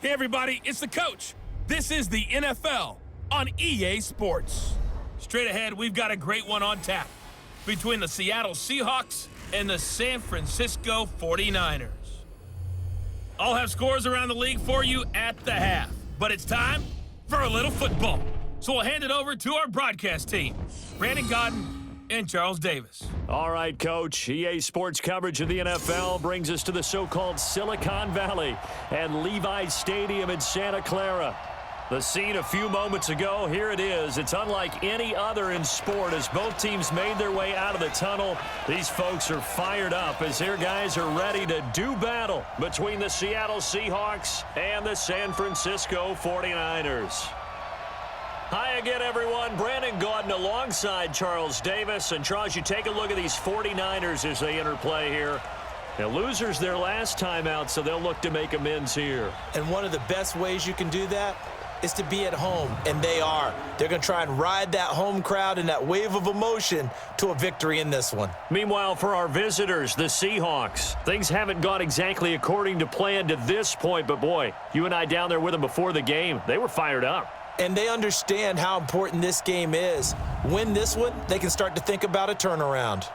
Hey everybody, it's the coach. This is the NFL on EA Sports. Straight ahead, we've got a great one on tap between the Seattle Seahawks and the San Francisco 49ers. I'll have scores around the league for you at the half, but it's time for a little football. So we'll hand it over to our broadcast team, Brandon Godden and Charles Davis. All right, Coach. EA Sports coverage of the NFL brings us to the so-called Silicon Valley and Levi's Stadium in Santa Clara. The scene a few moments ago, here it is. It's unlike any other in sport as both teams made their way out of the tunnel. These folks are fired up as their guys are ready to do battle between the Seattle Seahawks and the San Francisco 49ers. Hi again, everyone. Brandon Gaudin alongside Charles Davis. And, Charles, you take a look at these 49ers as they enter play here. Now, losers their last time out, so they'll look to make amends here. And one of the best ways you can do that is to be at home, and they are. They're going to try and ride that home crowd and that wave of emotion to a victory in this one. Meanwhile, for our visitors, the Seahawks, things haven't gone exactly according to plan to this point, but boy, you and I down there with them before the game, they were fired up. And they understand how important this game is. Win this one, they can start to think about a turnaround.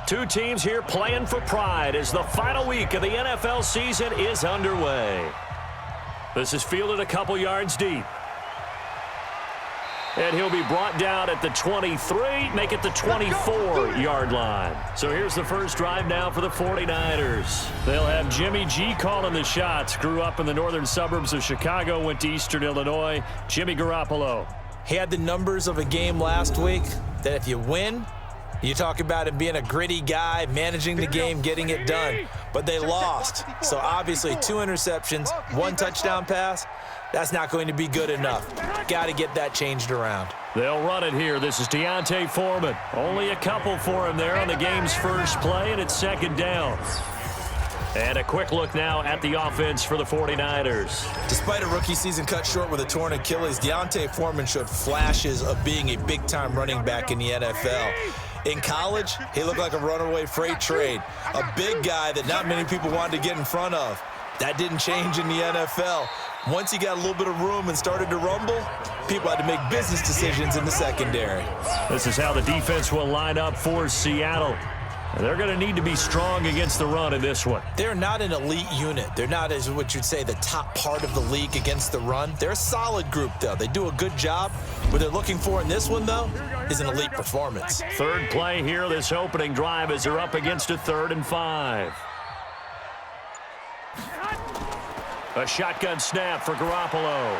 Two teams here playing for pride as the final week of the NFL season is underway. This is fielded a couple yards deep. And he'll be brought down at the 23, make it the 24-yard line. So here's the first drive now for the 49ers. They'll have Jimmy G calling the shots. Grew up in the northern suburbs of Chicago, went to Eastern Illinois. Jimmy Garoppolo. He had the numbers of a game last week that if you win, you talk about him being a gritty guy, managing the game, getting it done. But they lost. So obviously 2 interceptions, 1 touchdown pass, that's not going to be good enough. Got to get that changed around. They'll run it here. This is Deontay Foreman. Only a couple for him there on the game's first play, and it's second down. And a quick look now at the offense for the 49ers. Despite a rookie season cut short with a torn Achilles, Deontay Foreman showed flashes of being a big-time running back in the NFL. In college, he looked like a runaway freight train, a big guy that not many people wanted to get in front of. That didn't change in the NFL. Once he got a little bit of room and started to rumble, people had to make business decisions in the secondary. This is how the defense will line up for Seattle. They're going to need to be strong against the run in this one. They're not an elite unit. They're not, as what you'd say, the top part of the league against the run. They're a solid group, though. They do a good job. What they're looking for in this one, though, is an elite performance. Third play here, this opening drive, as they're up against a 3rd and 5. A shotgun snap for Garoppolo.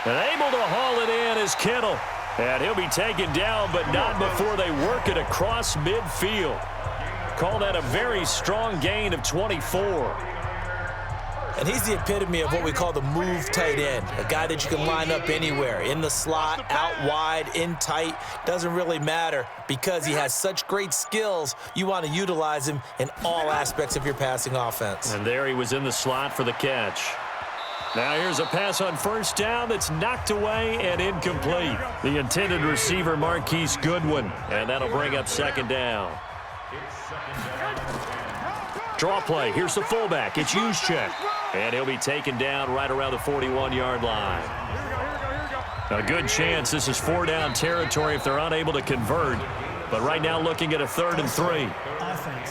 And able to haul it in is Kittle. And he'll be taken down, but not before they work it across midfield. Call that a very strong gain of 24. And he's the epitome of what we call the move tight end, a guy that you can line up anywhere, in the slot, out wide, in tight, doesn't really matter because he has such great skills. You want to utilize him in all aspects of your passing offense. And there he was in the slot for the catch. Now here's a pass on first down that's knocked away and incomplete. The intended receiver, Marquise Goodwin, and that'll bring up second down. Draw play. Here's the fullback. It's Juszczyk. And he'll be taken down right around the 41-yard line. A good chance this is 4-down territory if they're unable to convert. But right now looking at a 3rd and 3. Offense.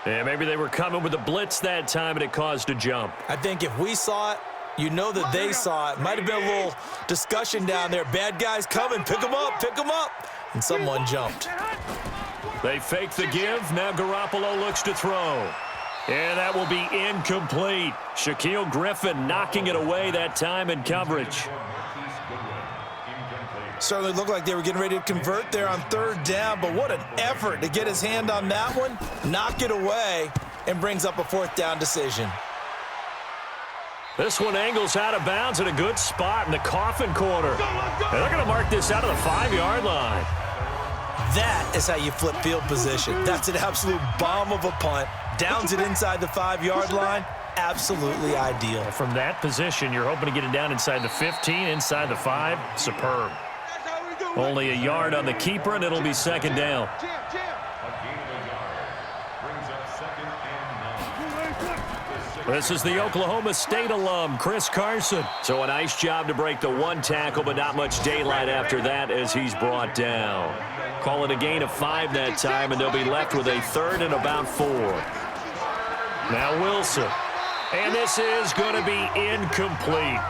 And maybe they were coming with a blitz that time and it caused a jump. I think if we saw it, you know that they saw it. Might have been a little discussion down there. Bad guys coming. Pick them up. Pick them up. And someone jumped. They fake the give. Now Garoppolo looks to throw. And that will be incomplete. Shaquille Griffin knocking it away that time in coverage. Certainly looked like they were getting ready to convert there on 3rd down, but what an effort to get his hand on that one, knock it away, and brings up a 4th down decision. This one angles out of bounds at a good spot in the coffin corner. And they're going to mark this out of the 5-yard line. That is how you flip field position. That's an absolute bomb of a punt. Downs it inside the 5-yard line. Absolutely ideal. From that position, you're hoping to get it down inside the 15, inside the 5. Superb. Only a yard on the keeper, and it'll be second down. This is the Oklahoma State alum, Chris Carson. So a nice job to break the 1 tackle, but not much daylight after that as he's brought down. Call it a gain of 5 that time, and they'll be left with a 3rd and about 4. Now Wilson. And this is going to be incomplete.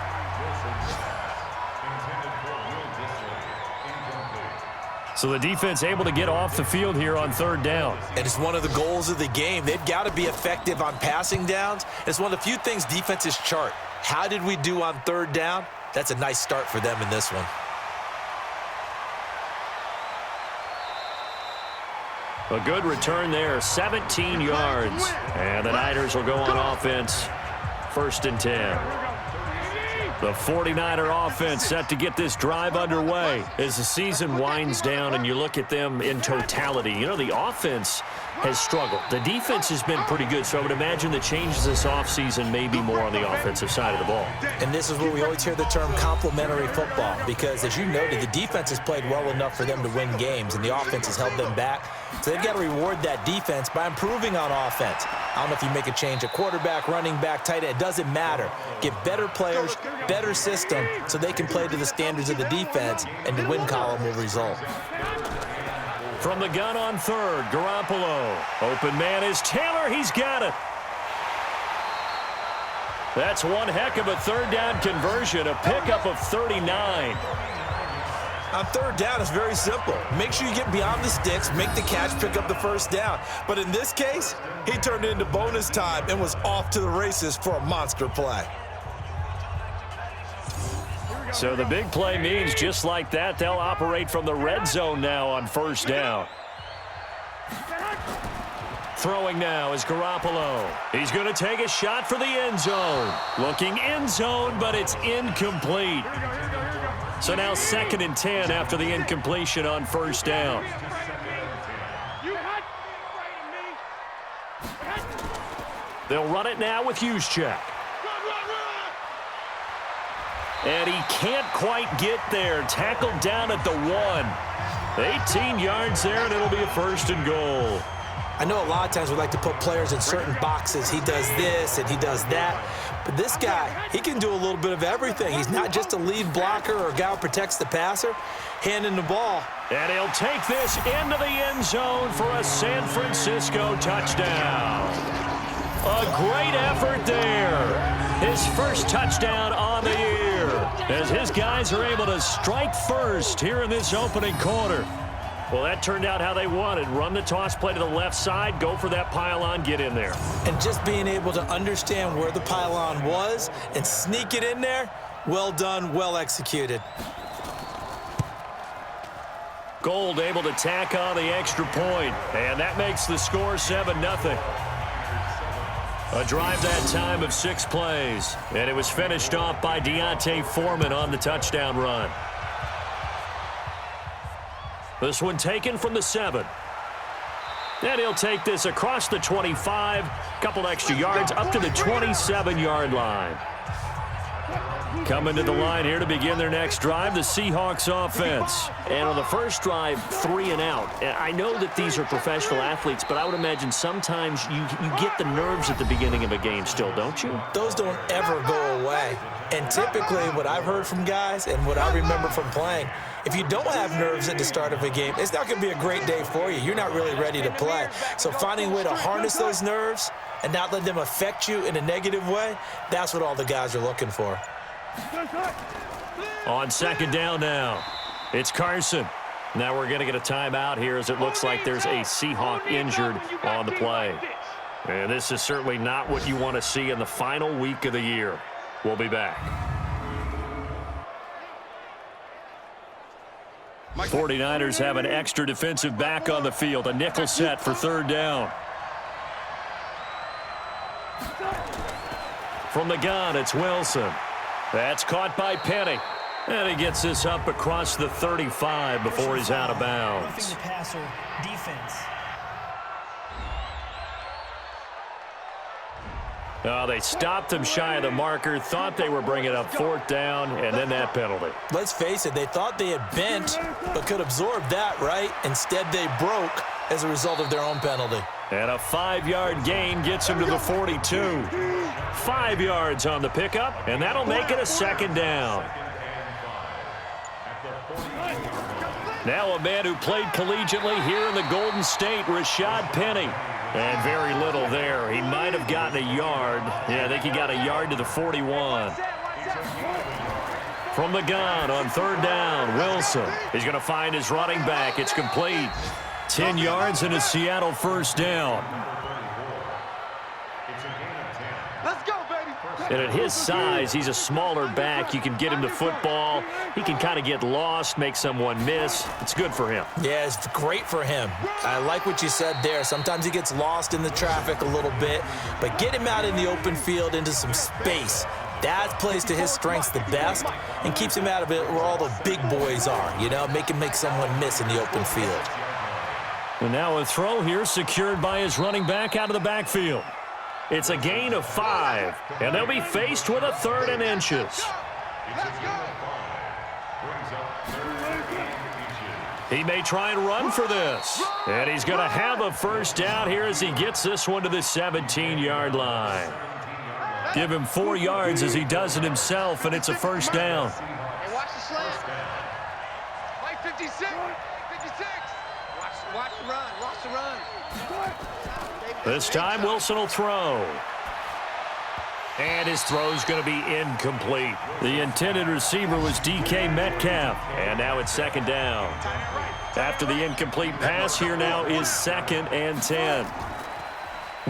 So the defense able to get off the field here on 3rd down. And it's one of the goals of the game. They've got to be effective on passing downs. It's one of the few things defenses chart. How did we do on 3rd down? That's a nice start for them in this one. A good return there, 17 yards. And the Niners will go on offense, 1st and 10. The 49er offense set to get this drive underway as the season winds down and you look at them in totality. You know, the offense has struggled. The defense has been pretty good, so I would imagine the changes this offseason may be more on the offensive side of the ball. And this is where we always hear the term complementary football because, as you noted, the defense has played well enough for them to win games, and the offense has held them back. So they've got to reward that defense by improving on offense. I don't know if you make a change at quarterback, running back, tight end. It doesn't matter. Get better players, better system, so they can play to the standards of the defense, and the win column will result. From the gun on 3rd, Garoppolo. Open man is Taylor. He's got it. That's one heck of a 3rd down conversion, a pickup of 39. On 3rd down, it's very simple. Make sure you get beyond the sticks, make the catch, pick up the 1st down. But in this case, he turned it into bonus time and was off to the races for a monster play. So the big play means just like that, they'll operate from the red zone now on 1st down. Throwing now is Garoppolo. He's going to take a shot for the end zone. Looking end zone, but it's incomplete. So now 2nd and 10 after the incompletion on 1st down. They'll run it now with Juszczyk. And he can't quite get there. Tackled down at the 1. 18 yards there, and it'll be a 1st and goal. I know a lot of times we like to put players in certain boxes. He does this and he does that. But this guy, he can do a little bit of everything. He's not just a lead blocker or a guy who protects the passer. Handing the ball. And he'll take this into the end zone for a San Francisco touchdown. A great effort there. His 1st touchdown on the year as his guys are able to strike first here in this opening quarter. Well, that turned out how they wanted. Run the toss play to the left side, go for that pylon, get in there. And just being able to understand where the pylon was and sneak it in there, well done, well executed. Gold able to tack on the extra point, and that makes the score 7-0. A drive that time of 6 plays, and it was finished off by D'Onta Foreman on the touchdown run. This one taken from the 7. And he'll take this across the 25, couple extra yards up to the 27-yard line. Coming to the line here to begin their next drive, the Seahawks offense. And on the first drive, 3 and out. I know that these are professional athletes, but I would imagine sometimes you get the nerves at the beginning of a game still, don't you? Those don't ever go away. And typically what I've heard from guys and what I remember from playing, if you don't have nerves at the start of a game, it's not going to be a great day for you. You're not really ready to play. So finding a way to harness those nerves and not let them affect you in a negative way, that's what all the guys are looking for. On 2nd down now, it's Carson. Now we're going to get a timeout here as it looks like there's a Seahawk injured on the play. And this is certainly not what you want to see in the final week of the year. We'll be back. 49ers have an extra defensive back on the field. A nickel set for 3rd down. From the gun, it's Wilson. That's caught by Penny. And he gets this up across the 35 before he's out of bounds. Roughing the passer defense. They stopped him shy of the marker, thought they were bringing up 4th down, and then that penalty. Let's face it, they thought they had bent, but could absorb that, right? Instead, they broke as a result of their own penalty. And a 5-yard gain gets him to the 42. 5 yards on the pickup, and that'll make it a 2nd down. Now a man who played collegiately here in the Golden State, Rashad Penny. And very little there. He might have gotten a yard. Yeah, I think he got a yard to the 41. From the gun on 3rd down, Wilson. He's going to find his running back. It's complete. 10 yards and a Seattle 1st down. Let's go, baby. And at his size, he's a smaller back. You can get him to football. He can kind of get lost, make someone miss. It's good for him. Yeah, it's great for him. I like what you said there. Sometimes he gets lost in the traffic a little bit, but get him out in the open field into some space. That plays to his strengths the best and keeps him out of it where all the big boys are, you know, make him make someone miss in the open field. And now a throw here secured by his running back out of the backfield. It's a gain of 5, and they'll be faced with a 3rd and inches. He may try and run for this. And he's going to have a 1st down here as he gets this one to the 17-yard line. Give him 4 yards as he does it himself, and it's a 1st down. Hey, watch the slant. Play 56. 56. Watch the run. Watch the run. This time, Wilson will throw. And his throw's going to be incomplete. The intended receiver was DK Metcalf. And now it's 2nd down. After the incomplete pass, here now is 2nd and 10.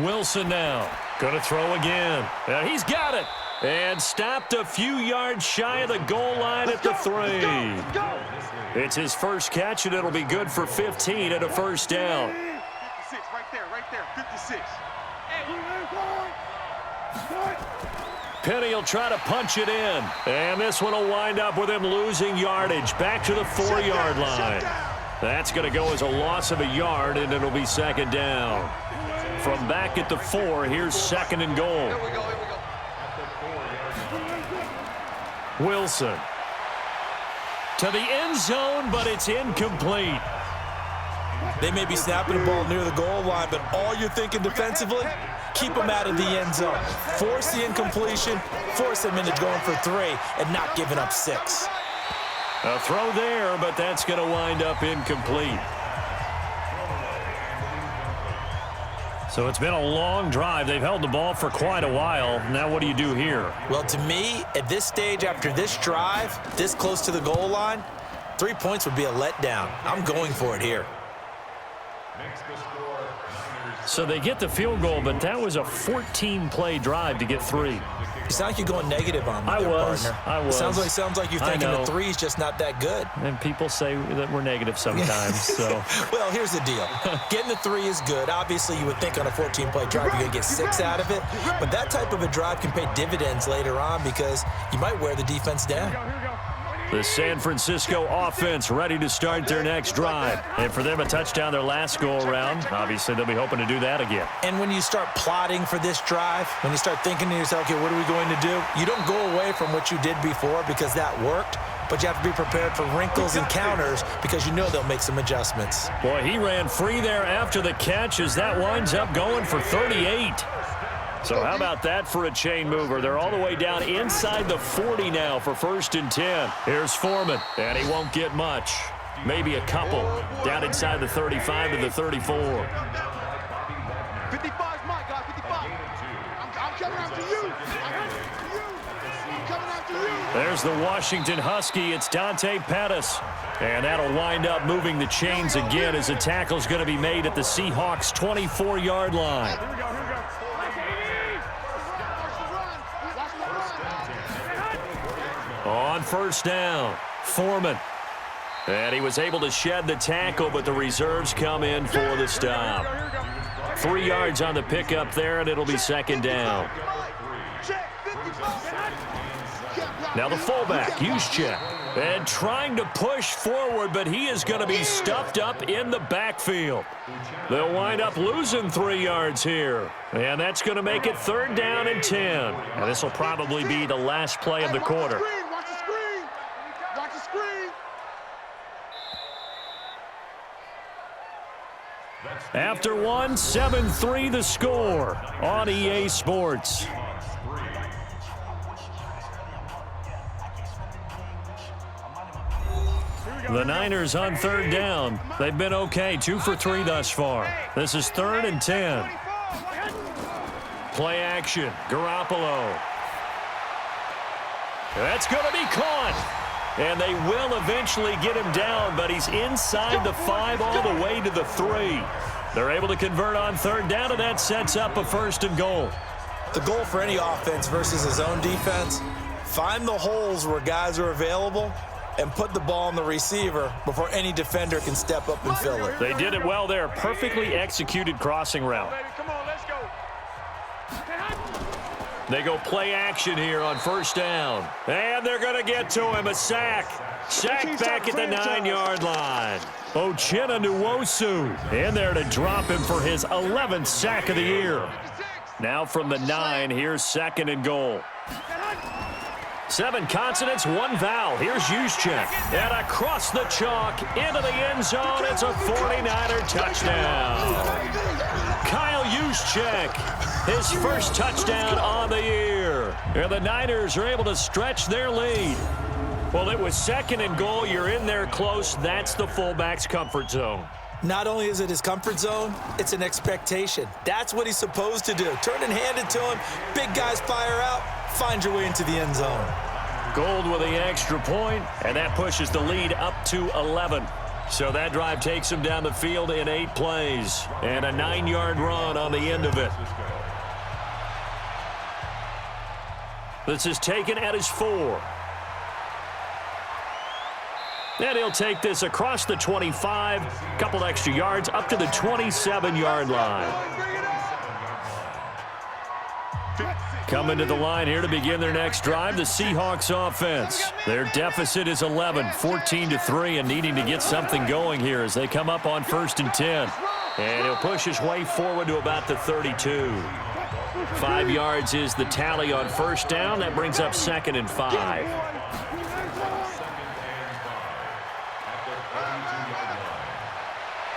Wilson now going to throw again. And he's got it. And stopped a few yards shy of the goal line at the 3. It's his first catch, and it'll be good for 15 and a 1st down. 56, right there, 56. Penny will try to punch it in. And this one will wind up with him losing yardage back to the 4-yard line. That's going to go as a loss of a yard, and it'll be 2nd down. From back at the 4, here's 2nd and goal. Here we go. Wilson to the end zone, but it's incomplete. They may be snapping the ball near the goal line, but all you're thinking defensively, keep them out of the end zone. Force the incompletion, force them into going for 3, and not giving up 6. A throw there, but that's going to wind up incomplete. So it's been a long drive. They've held the ball for quite a while. Now what do you do here? Well, to me, at this stage, after this drive, this close to the goal line, 3 points would be a letdown. I'm going for it here. So they get the field goal, but that was a 14-play drive to get 3. You sound like you're going negative on me I there, was. partner. I was. It sounds like you're thinking know. the 3 is just not that good. And people say that we're negative sometimes. So Well, here's the deal. Getting the 3 is good. Obviously, you would think on a 14-play drive you're going to get 6 out of it. But that type of a drive can pay dividends later on because you might wear the defense down. the San Francisco offense ready to start their next drive. And for them, a touchdown their last go-around. Obviously, they'll be hoping to do that again. And when you start plotting for this drive, when you start thinking to yourself, okay, what are we going to do? You don't go away from what you did before because that worked, but you have to be prepared for wrinkles and counters because you know they'll make some adjustments. Boy, he ran free there after the catch as that winds up going for 38. So how about that for a chain mover? They're all the way down inside the 40 now for 1st and 10. Here's Foreman, and he won't get much. Maybe a couple. Down inside the 35 to the 34. 55 is my guy, 55. I'm coming after you. I'm coming after you. There's the Washington Husky. It's Dante Pettis. And that'll wind up moving the chains again as a tackle's going to be made at the Seahawks' 24-yard line. On 1st down, Foreman. And he was able to shed the tackle, but the reserves come in for the stop. 3 yards on the pickup there, and it'll be 2nd down. Now the fullback, Juszczyk, and trying to push forward, but he is going to be stuffed up in the backfield. They'll wind up losing 3 yards here, and that's going to make it 3rd down and 10. And this will probably be the last play of the quarter. Watch the screen. Watch the screen. After one, 7-3 the score on EA Sports. The Niners on 3rd down. They've been okay, 2 for 3 thus far. This is 3rd and 10. Play action, Garoppolo. That's going to be caught. And they will eventually get him down, but he's inside the 5 all the way to the 3. They're able to convert on 3rd down, and that sets up a 1st and goal. The goal for any offense versus his own defense, find the holes where guys are available and put the ball on the receiver before any defender can step up and fill it. They did it well there. Perfectly executed crossing route. Come on, let's go. They go play action here on 1st down. And they're going to get to him. A sack. Sack back at the 9-yard line. Uchenna Nwosu in there to drop him for his 11th sack of the year. Now from the 9, here's 2nd and goal. 7 consonants, 1 vowel. Here's Juszczyk. And across the chalk into the end zone. It's a 49er touchdown. Kyle Juszczyk, his first touchdown on the year. And the Niners are able to stretch their lead. Well, it was 2nd and goal. You're in there close. That's the fullback's comfort zone. Not only is it his comfort zone, it's an expectation. That's what he's supposed to do. Turn and hand it to him. Big guys fire out. Find your way into the end zone. Gold with the extra point, and that pushes the lead up to 11. So that drive takes him down the field in 8 plays, and a 9-yard run on the end of it. This is taken at his 4. And he'll take this across the 25, couple extra yards, up to the 27-yard line. Coming to the line here to begin their next drive, the Seahawks offense. Their deficit is 11, 14-3, and needing to get something going here as they come up on 1st and 10. And he'll push his way forward to about the 32. 5 yards is the tally on 1st down. That brings up 2nd and 5.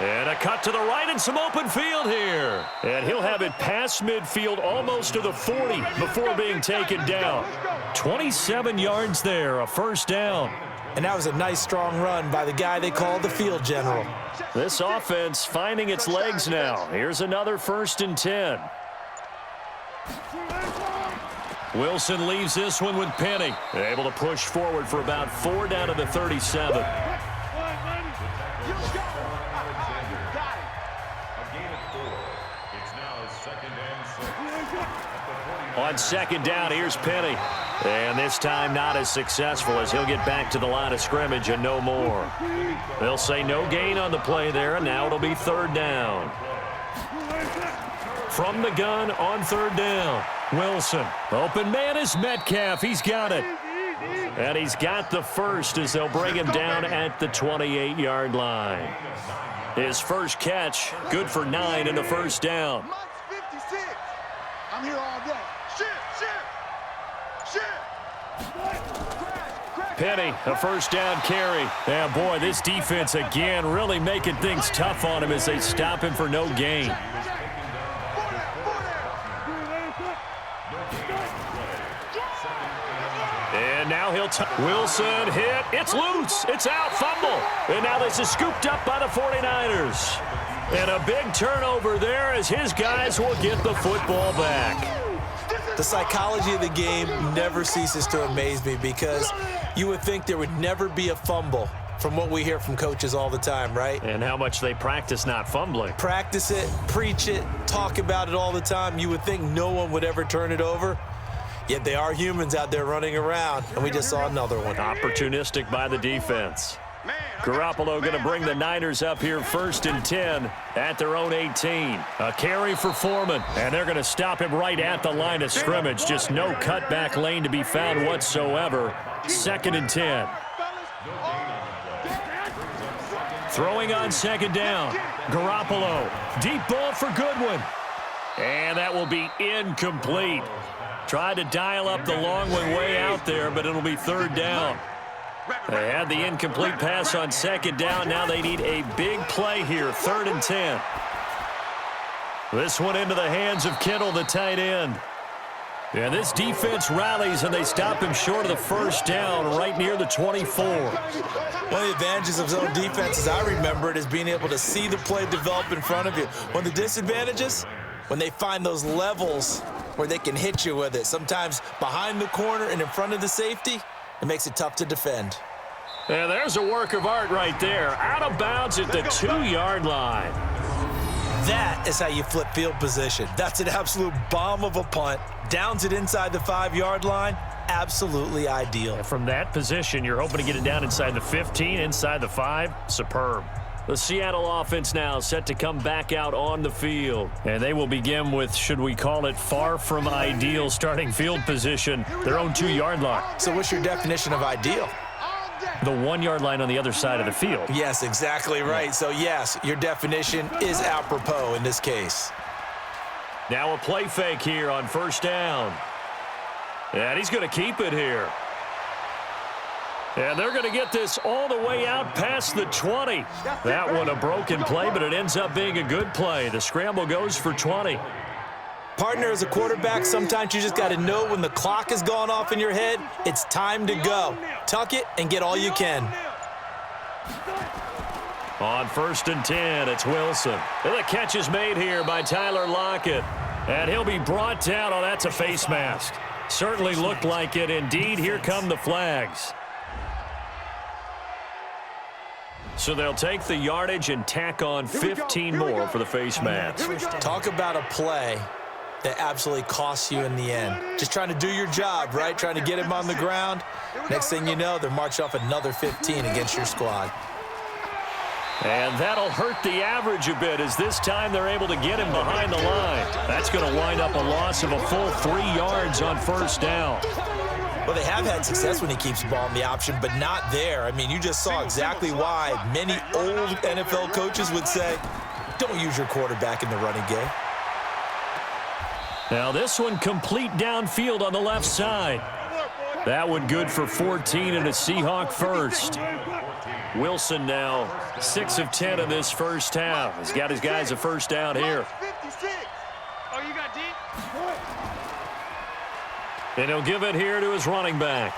And a cut to the right and some open field here. And he'll have it past midfield almost to the 40 before being taken down. 27 yards there, a 1st down. And that was a nice, strong run by the guy they called the field general. This offense finding its legs now. Here's another 1st and 10. Wilson leaves this one with Penny. Able to push forward for about 4 down to the 37. On 2nd down, here's Penny. And this time not as successful as he'll get back to the line of scrimmage and no more. They'll say no gain on the play there, and now it'll be 3rd down. From the gun on 3rd down, Wilson. Open man is Metcalf. He's got it. And he's got the 1st as they'll bring him down at the 28-yard line. His first catch, good for 9 and a 1st down. I'm here all day. Penny, a 1st down carry. Yeah, boy, this defense again really making things tough on him as they stop him for no gain. And now he'll Wilson hit. It's loose. It's out. Fumble. And now this is scooped up by the 49ers. And a big turnover there as his guys will get the football back. The psychology of the game never ceases to amaze me because you would think there would never be a fumble from what we hear from coaches all the time, right? And how much they practice not fumbling. Practice it, preach it, talk about it all the time. You would think no one would ever turn it over. Yet they are humans out there running around, and we just saw another one. Opportunistic by the defense. Man, Garoppolo going to bring the Niners up here 1st and 10 at their own 18. A carry for Foreman, and they're going to stop him right at the line of scrimmage. Just no cutback lane to be found whatsoever. 2nd and 10. Throwing on 2nd down. Garoppolo. Deep ball for Goodwin. And that will be incomplete. Tried to dial up the long one way out there, but it'll be 3rd down. They had the incomplete pass on 2nd down. Now they need a big play here, 3rd and 10. This one into the hands of Kittle, the tight end. And this defense rallies, and they stop him short of the 1st down right near the 24. One of the advantages of zone defense, as I remember it, is being able to see the play develop in front of you. One of the disadvantages, when they find those levels where they can hit you with it, sometimes behind the corner and in front of the safety, it makes it tough to defend. And there's a work of art right there. Out of bounds at the 2-yard line. That is how you flip field position. That's an absolute bomb of a punt. Downs it inside the 5-yard line. Absolutely ideal. And from that position, you're hoping to get it down inside the 15, inside the 5. Superb. The Seattle offense now set to come back out on the field. And they will begin with, should we call it, far from ideal starting field position, their own 2-yard line. So what's your definition of ideal? The 1-yard line on the other side of the field. Yes, exactly right. So, yes, your definition is apropos in this case. Now a play fake here on 1st down. And he's going to keep it here. And they're going to get this all the way out past the 20. That one a broken play, but it ends up being a good play. The scramble goes for 20. Partner, as a quarterback, sometimes you just got to know when the clock has gone off in your head, it's time to go. Tuck it and get all you can. On 1st and 10, it's Wilson. And the catch is made here by Tyler Lockett. And he'll be brought down. Oh, that's a face mask. Certainly looked like it. Indeed, here come the flags. So they'll take the yardage and tack on 15 more for the face mask. Talk about a play that absolutely costs you in the end. Just trying to do your job, right? Trying to get him on the ground. Next thing you know, they're marching off another 15 against your squad. And that'll hurt the average a bit, as this time they're able to get him behind the line. That's going to wind up a loss of a full 3 yards on 1st down. Well, they have had success when he keeps the ball in the option, but not there. I mean, you just saw exactly why many old NFL coaches would say, don't use your quarterback in the running game. Now this one complete downfield on the left side. That one good for 14 and a Seahawk first. Wilson now 6 of 10 in this first half. He's got his guys a 1st down here. And he'll give it here to his running back.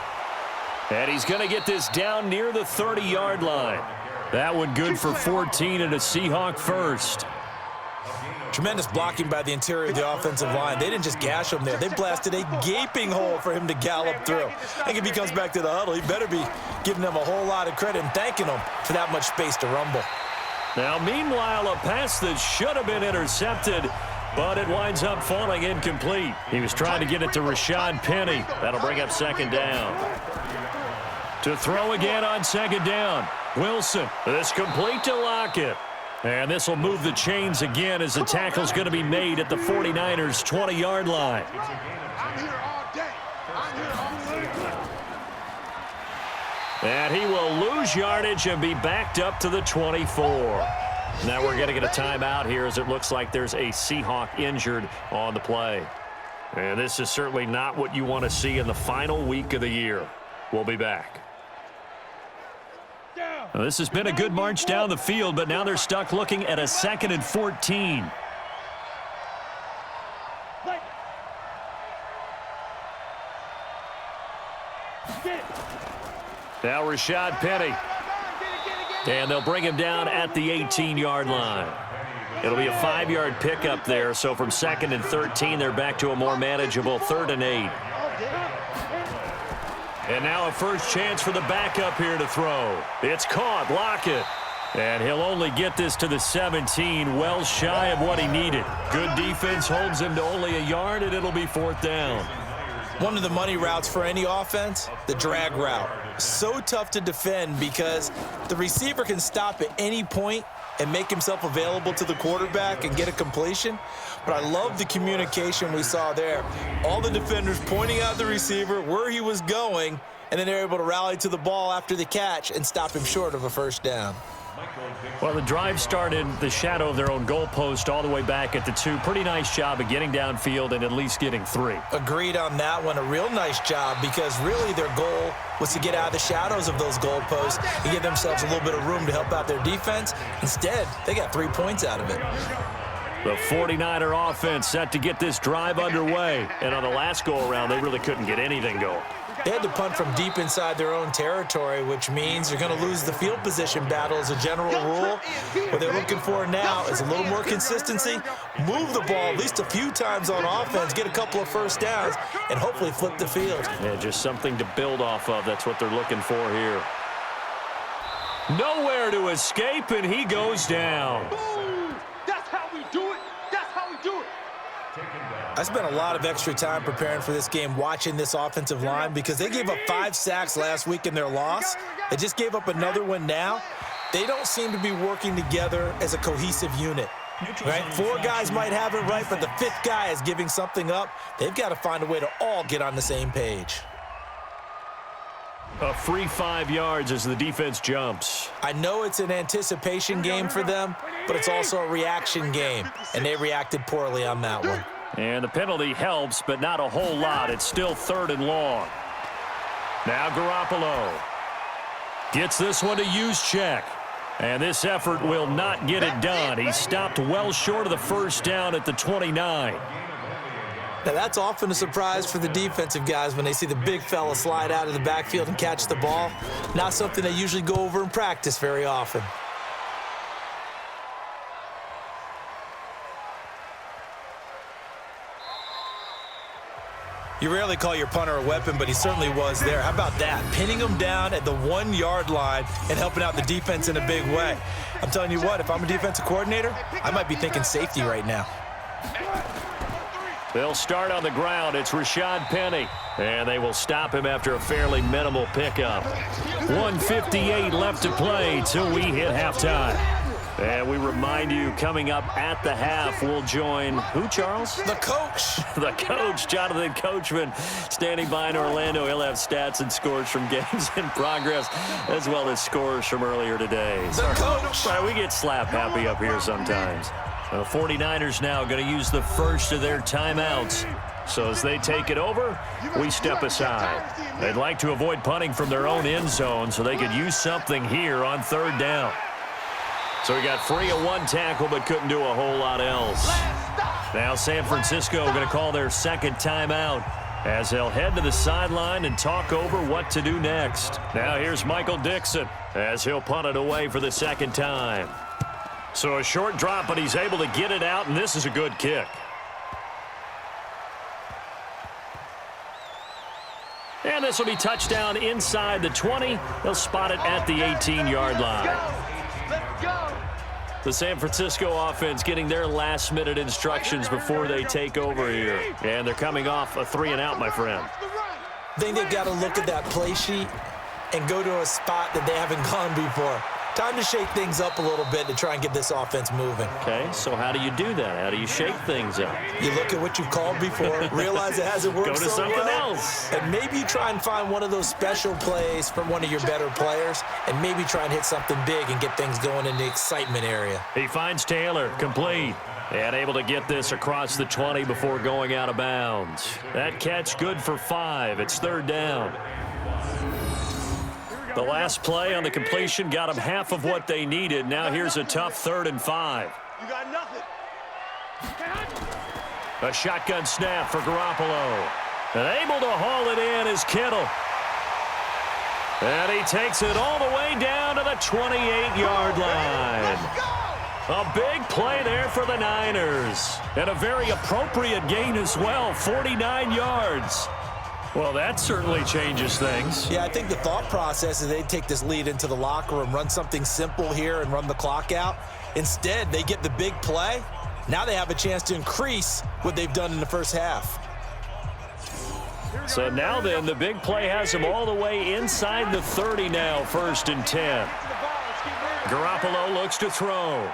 And he's going to get this down near the 30-yard line. That one good for 14 and a Seahawk first. Tremendous blocking by the interior of the offensive line. They didn't just gash him there. They blasted a gaping hole for him to gallop through. I think if he comes back to the huddle, he better be giving them a whole lot of credit and thanking them for that much space to rumble. Now, meanwhile, a pass that should have been intercepted, but it winds up falling incomplete. He was trying to get it to Rashad Penny. That'll bring up 2nd down. To throw again on 2nd down. Wilson, this complete to Lockett. And this will move the chains again as the tackle's going to be made at the 49ers' 20-yard line. And he will lose yardage and be backed up to the 24. Now we're going to get a timeout here, as it looks like there's a Seahawk injured on the play. And this is certainly not what you want to see in the final week of the year. We'll be back. Now, this has been a good march down the field, but now they're stuck looking at a 2nd and 14. Now Rashad Penny. And they'll bring him down at the 18-yard line. It'll be a 5-yard pickup there, so from 2nd and 13, they're back to a more manageable 3rd and 8. And now a first chance for the backup here to throw. It's caught, Lockett. And he'll only get this to the 17, well shy of what he needed. Good defense holds him to only a yard, and it'll be 4th down. One of the money routes for any offense, the drag route. So tough to defend because the receiver can stop at any point and make himself available to the quarterback and get a completion. But I love the communication we saw there. All the defenders pointing out the receiver, where he was going, and then they're able to rally to the ball after the catch and stop him short of a first down. Well, the drive started the shadow of their own goalpost all the way back at the 2. Pretty nice job of getting downfield and at least getting 3. Agreed on that one. A real nice job because really their goal was to get out of the shadows of those goalposts and give themselves a little bit of room to help out their defense. Instead, they got 3 points out of it. The 49er offense set to get this drive underway. And on the last go-around, they really couldn't get anything going. They had to punt from deep inside their own territory, which means you're going to lose the field position battle as a general rule. What they're looking for now is a little more consistency, move the ball at least a few times on offense, get a couple of first downs, and hopefully flip the field. Yeah, just something to build off of. That's what they're looking for here. Nowhere to escape, and he goes down. Boom! That's how we do it. That's how we do it. I spent a lot of extra time preparing for this game watching this offensive line because they gave up 5 sacks last week in their loss. They just gave up another one now. They don't seem to be working together as a cohesive unit. Right? 4 guys might have it right, but the 5th guy is giving something up. They've got to find a way to all get on the same page. A free 5 yards as the defense jumps. I know it's an anticipation game for them, but it's also a reaction game, and they reacted poorly on that one. And the penalty helps, but not a whole lot. It's still 3rd and long. Now Garoppolo gets this one to Juszczyk. And this effort will not get it done. He stopped well short of the first down at the 29. Now, that's often a surprise for the defensive guys when they see the big fella slide out of the backfield and catch the ball. Not something they usually go over in practice very often. You rarely call your punter a weapon, but he certainly was there. How about that? Pinning him down at the 1-yard line and helping out the defense in a big way. I'm telling you what, if I'm a defensive coordinator, I might be thinking safety right now. They'll start on the ground. It's Rashad Penny. And they will stop him after a fairly minimal pickup. 1:58 left to play till we hit halftime. And we remind you, coming up at the half, we'll join who, Charles? The coach. The coach, Jonathan Coachman, standing by in Orlando. He'll have stats and scores from games in progress, as well as scores from earlier today. The coach. Sorry, we get slap happy up here sometimes. The 49ers now going to use the first of their timeouts. So as they take it over, we step aside. They'd like to avoid punting from their own end zone so they could use something here on 3rd down. So he got free of 1 tackle but couldn't do a whole lot else. Now San Francisco going to call their 2nd timeout as they'll head to the sideline and talk over what to do next. Now here's Michael Dixon as he'll punt it away for the 2nd time. So a short drop, but he's able to get it out, and this is a good kick. And this will be touchdown inside the 20. They'll spot it at the 18-yard line. The San Francisco offense getting their last-minute instructions before they take over here. And they're coming off a 3-and-out, my friend. I think they've got to look at that play sheet and go to a spot that they haven't gone before. Time to shake things up a little bit to try and get this offense moving. Okay, so how do you do that? How do you shake things up? You look at what you've called before, realize it hasn't worked so well. Go to something else. And maybe you try and find one of those special plays from one of your better players, and maybe try and hit something big and get things going in the excitement area. He finds Taylor, complete. And able to get this across the 20 before going out of bounds. That catch good for 5. It's 3rd down. The last play on the completion got them half of what they needed. Now here's a tough 3rd and 5. You got nothing. A shotgun snap for Garoppolo. And able to haul it in is Kittle. And he takes it all the way down to the 28-yard line. A big play there for the Niners. And a very appropriate gain as well, 49 yards. Well, that certainly changes things. Yeah, I think the thought process is they'd take this lead into the locker room, run something simple here and run the clock out. Instead, they get the big play. Now they have a chance to increase what they've done in the first half. So now then, the big play has him all the way inside the 30 now, 1st and 10. Garoppolo looks to throw.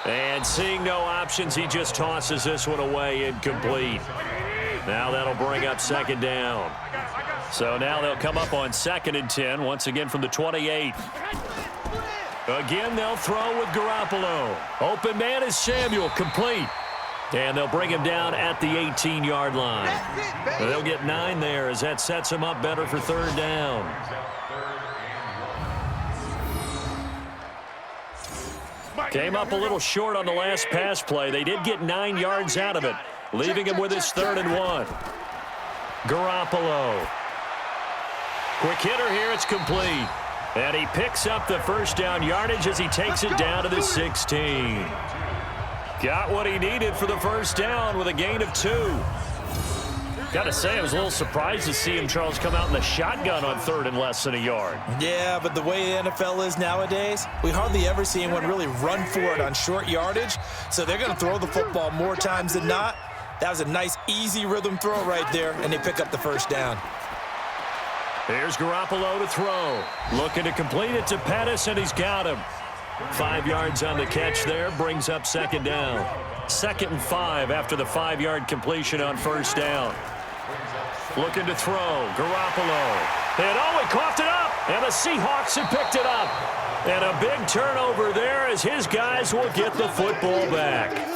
And seeing no options, he just tosses this one away, incomplete. Now that'll bring up 2nd down. So now they'll come up on 2nd and 10, once again from the 28. Again, they'll throw with Garoppolo. Open man is Samuel, complete. And they'll bring him down at the 18-yard line. They'll get 9 there as that sets him up better for 3rd down. Came up a little short on the last pass play. They did get 9 yards out of it, leaving him with his 3rd and 1. Garoppolo. Quick hitter here, it's complete. And he picks up the 1st down yardage as he takes it down to the 16. Got what he needed for the 1st down with a gain of 2. Got to say, I was a little surprised to see him, Charles, come out in the shotgun on 3rd and less than a yard. Yeah, but the way the NFL is nowadays, we hardly ever see anyone really run for it on short yardage. So they're going to throw the football more times than not. That was a nice, easy rhythm throw right there, and they pick up the 1st down. Here's Garoppolo to throw. Looking to complete it to Pettis, and he's got him. 5 yards on the catch there, brings up 2nd down. 2nd and 5 after the 5-yard completion on 1st down. Looking to throw, Garoppolo. And he coughed it up, and the Seahawks have picked it up. And a big turnover there as his guys will get the football back.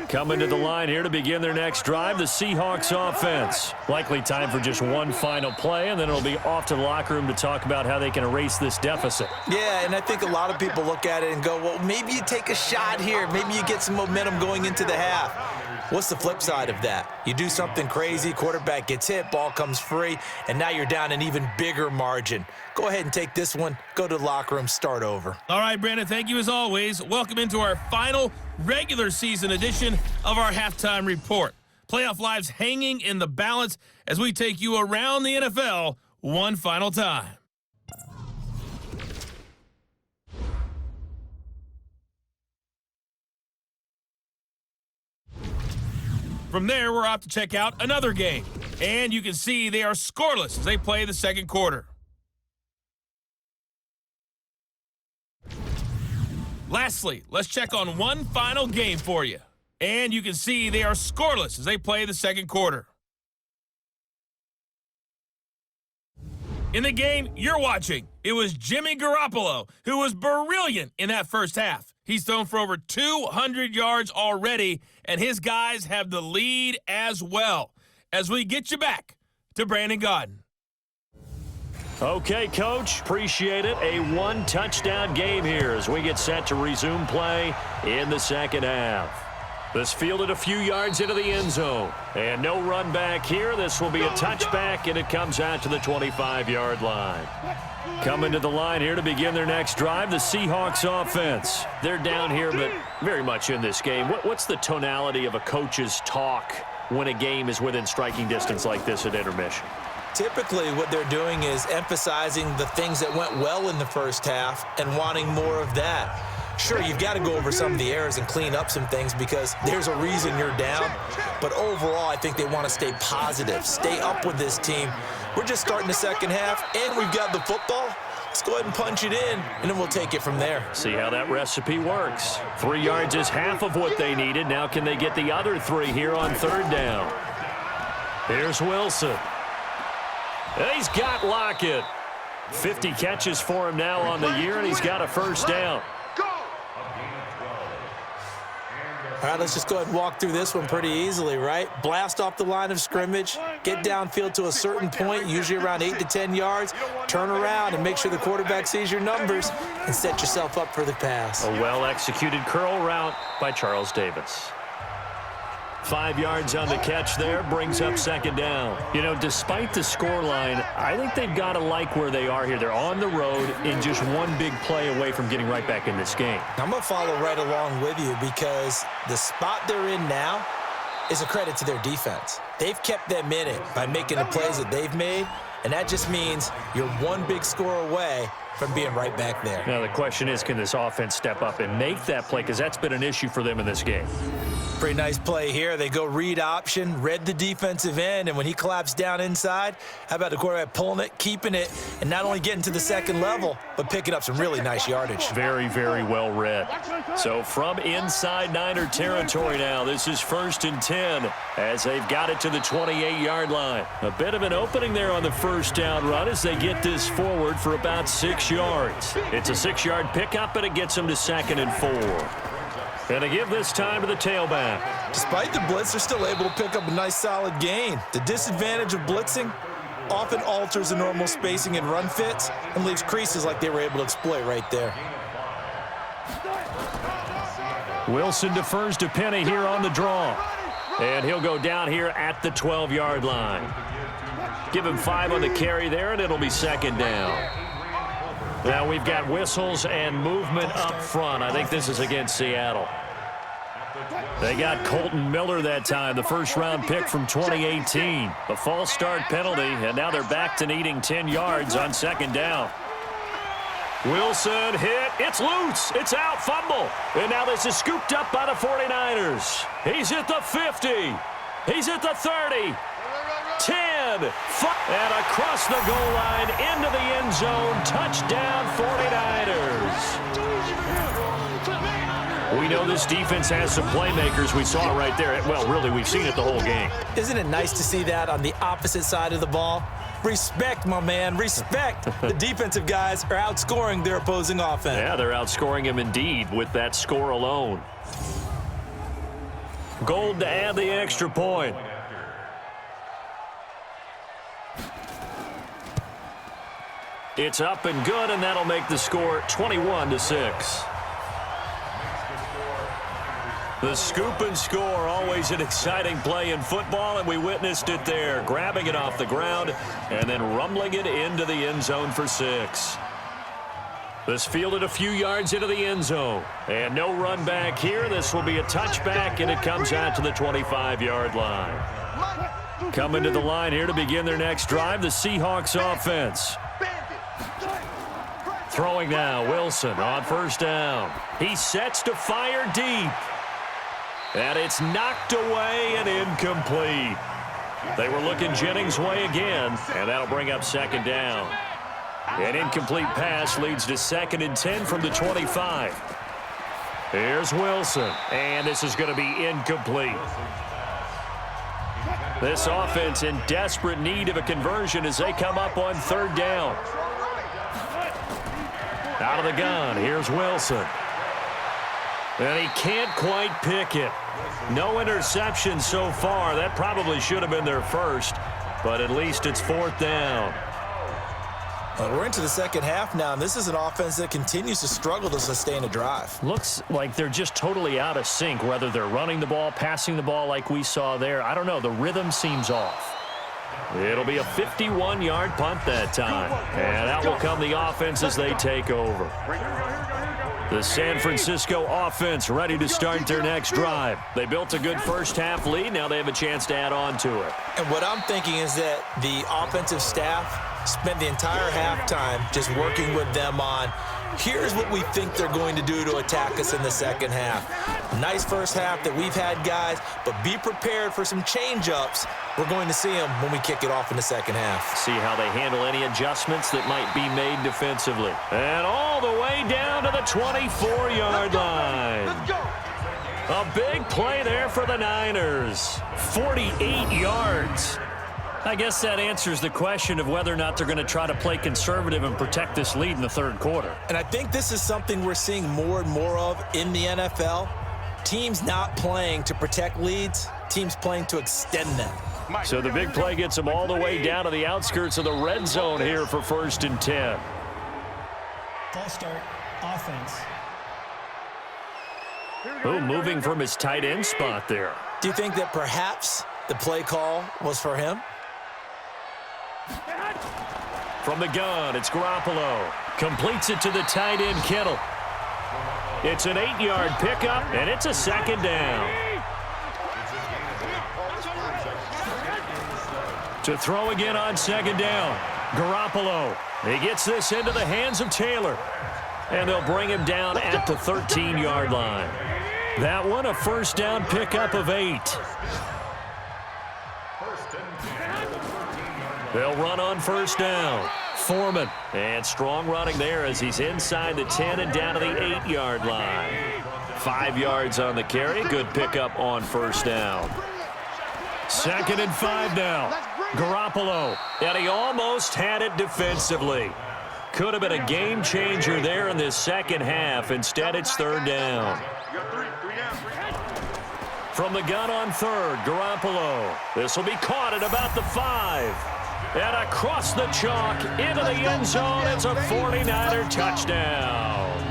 Coming to the line here to begin their next drive, the Seahawks offense. Likely time for just one final play, and then it'll be off to the locker room to talk about how they can erase this deficit. Yeah, and I think a lot of people look at it and go, well, maybe you take a shot here. Maybe you get some momentum going into the half. What's the flip side of that? You do something crazy, quarterback gets hit, ball comes free, and now you're down an even bigger margin. Go ahead and take this one, go to the locker room, start over. All right, Brandon, thank you as always. Welcome into our final regular season edition of our halftime report. Playoff lives hanging in the balance as we take you around the NFL one final time. From there, we're off to check out another game. And you can see they are scoreless as they play the 2nd quarter. Lastly, let's check on one final game for you. And you can see they are scoreless as they play the 2nd quarter. In the game you're watching, it was Jimmy Garoppolo who was brilliant in that first half. He's thrown for over 200 yards already, and his guys have the lead as well. As we get you back to Brandon Gaudin. Okay, Coach, appreciate it. A 1-touchdown game here as we get set to resume play in the 2nd half. This fielded a few yards into the end zone. And no run back here. This will be a touchback, and it comes out to the 25-yard line. Coming to the line here to begin their next drive, the Seahawks offense. They're down here, but very much in this game. What's the tonality of a coach's talk when a game is within striking distance like this at intermission? Typically, what they're doing is emphasizing the things that went well in the first half and wanting more of that. Sure, you've got to go over some of the errors and clean up some things because there's a reason you're down. But overall, I think they want to stay positive, stay up with this team. We're just starting the 2nd half, and we've got the football. Let's go ahead and punch it in, and then we'll take it from there. See how that recipe works. 3 yards is half of what they needed. Now can they get the other 3 here on 3rd down? Here's Wilson. He's got Lockett. 50 catches for him now on the year, and he's got a 1st down. All right, let's just go ahead and walk through this one pretty easily, right? Blast off the line of scrimmage, get downfield to a certain point, usually around 8 to 10 yards, turn around and make sure the quarterback sees your numbers and set yourself up for the pass. A well-executed curl route by Charles Davis. 5 yards on the catch there, brings up second down. You know, despite the scoreline, I think they've got to like where they are here. They're on the road and just one big play away from getting right back in this game. I'm going to follow right along with you because the spot they're in now is a credit to their defense. They've kept them in it by making the plays that they've made, and that just means you're one big score away from being right back there. Now the question is, can this offense step up and make that play? Because that's been an issue for them in this game. Pretty nice play here. They go read option, read the defensive end, and when he collapsed down inside, how about the quarterback pulling it, keeping it, and not only getting to the second level, but picking up some really nice yardage. Very, very well read. So from inside Niner territory now, this is 1st and 10 as they've got it to the 28-yard line. A bit of an opening there on the first down run as they get this forward for about 6 yards. It's a 6-yard pickup, and it gets them to 2nd and 4. And to give this time to the tailback. Despite the blitz, they're still able to pick up a nice solid gain. The disadvantage of blitzing often alters the normal spacing and run fits and leaves creases like they were able to exploit right there. Wilson defers to Penny here on the draw. And he'll go down here at the 12-yard line. Give him 5 on the carry there, and it'll be 2nd down. Now we've got whistles and movement up front. I think this is against Seattle. They got Colton Miller that time, the first-round pick from 2018. A false start penalty, and now they're back to needing 10 yards on 2nd down. Wilson hit. It's loose. It's out. Fumble. And now this is scooped up by the 49ers. He's at the 50. He's at the 30. 10. And across the goal line into the end zone. Touchdown 49ers. We know this defense has some playmakers. We saw it right there. Well, really, we've seen it the whole game. Isn't it nice to see that on the opposite side of the ball? Respect, my man, respect. The defensive guys are outscoring their opposing offense. Yeah, they're outscoring him indeed with that score alone. Gold to add the extra point. It's up and good, and that'll make the score 21-6. The scoop and score, always an exciting play in football, and we witnessed it there. Grabbing it off the ground and then rumbling it into the end zone for 6. This fielded a few yards into the end zone. And no run back here. This will be a touchback, and it comes out to the 25-yard line. Coming to the line here to begin their next drive, the Seahawks offense. Throwing now, Wilson on first down. He sets to fire deep. And it's knocked away and incomplete. They were looking Jennings' way again, and that'll bring up 2nd down. An incomplete pass leads to 2nd and 10 from the 25. Here's Wilson, and this is going to be incomplete. This offense in desperate need of a conversion as they come up on 3rd down. Out of the gun, here's Wilson. And he can't quite pick it. No interception so far. That probably should have been their first, but at least it's 4th down. We're into the second half now, and this is an offense that continues to struggle to sustain a drive. Looks like they're just totally out of sync, whether they're running the ball, passing the ball like we saw there. I don't know. The rhythm seems off. It'll be a 51-yard punt that time, and out will come the offense as they take over. The San Francisco offense ready to start their next drive. They built a good first-half lead. Now they have a chance to add on to it. And what I'm thinking is that the offensive staff spent the entire halftime just working with them on, here's what we think they're going to do to attack us in the second half. Nice first half that we've had, guys, but be prepared for some change-ups. We're going to see them when we kick it off in the second half. See how they handle any adjustments that might be made defensively. And all the way down to the 24-yard line. A big play there for the Niners. 48 yards. I guess that answers the question of whether or not they're going to try to play conservative and protect this lead in the 3rd quarter. And I think this is something we're seeing more and more of in the NFL. Teams not playing to protect leads, teams playing to extend them. So the big play gets them all the way down to the outskirts of the red zone here for 1st and 10. False start, offense. Oh, moving from his tight end spot there. Do you think that perhaps the play call was for him? From the gun, it's Garoppolo. Completes it to the tight end, Kittle. It's an 8-yard pickup, and it's a second down. To throw again on second down, Garoppolo. He gets this into the hands of Taylor. And they'll bring him down at the 13-yard line. That one, a first down pickup of 8. They'll run on first down. Foreman. And strong running there as he's inside the 10 and down to the 8-yard line. 5 yards on the carry. Good pickup on first down. 2nd and 5 now. Garoppolo. And he almost had it defensively. Could have been a game changer there in this second half. Instead, it's 3rd down. From the gun on 3rd, Garoppolo. This will be caught at about the 5. And across the chalk into the end zone. It's a 49er touchdown.